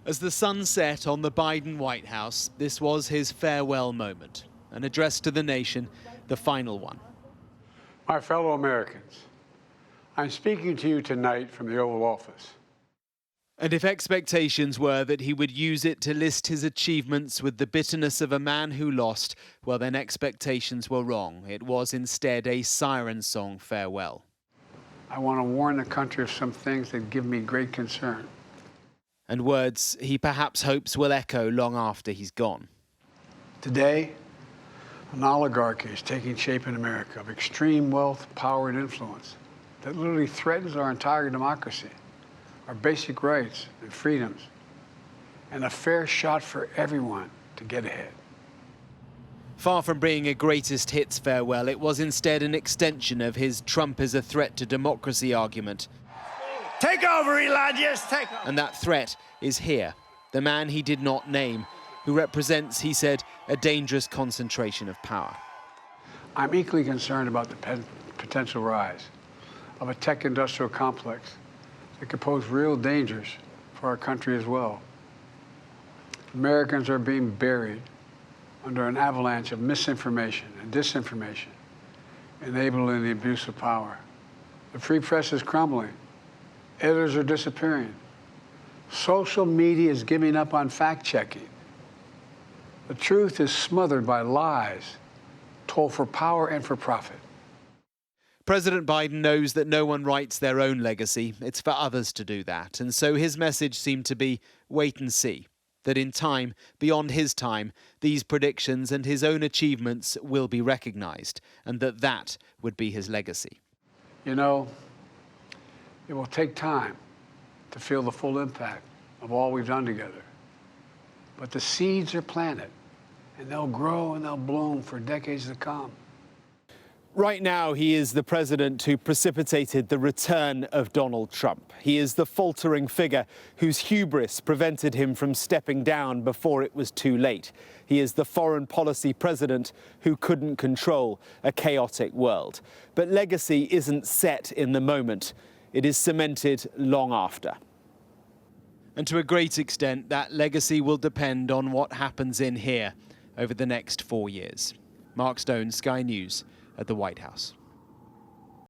As the sun set on the Biden White House, this was his farewell moment, an address to the nation, the final one. My fellow Americans, I'm speaking to you tonight from the Oval Office. And if expectations were that he would use it to list his achievements with the bitterness of a man who lost, well, then expectations were wrong. It was instead a siren song farewell. I want to warn the country of some things that give me great concern. And words he perhaps hopes will echo long after he's gone. Today, an oligarchy is taking shape in America of extreme wealth, power, and influence that literally threatens our entire democracy, our basic rights and freedoms, and a fair shot for everyone to get ahead. Far from being a greatest hits farewell, it was instead an extension of his Trump is a threat to democracy argument. Take over, Elijah, take over. And that threat is here, the man he did not name, who represents, he said, a dangerous concentration of power. I'm equally concerned about the potential rise of a tech industrial complex that could pose real dangers for our country as well. Americans are being buried under an avalanche of misinformation and disinformation, enabling the abuse of power. The free press is crumbling. Editors are disappearing. Social media is giving up on fact-checking. The truth is smothered by lies told for power and for profit. President Biden knows that no one writes their own legacy. It's for others to do that. And so his message seemed to be wait and see. That in time, beyond his time, these predictions and his own achievements will be recognized, and that would be his legacy. You know, it will take time to feel the full impact of all we've done together. But the seeds are planted, and they'll grow and they'll bloom for decades to come. Right now, he is the president who precipitated the return of Donald Trump. He is the faltering figure whose hubris prevented him from stepping down before it was too late. He is the foreign policy president who couldn't control a chaotic world. But legacy isn't set in the moment. It is cemented long after. And to a great extent, that legacy will depend on what happens in here over the next 4 years. Mark Stone, Sky News, at the White House.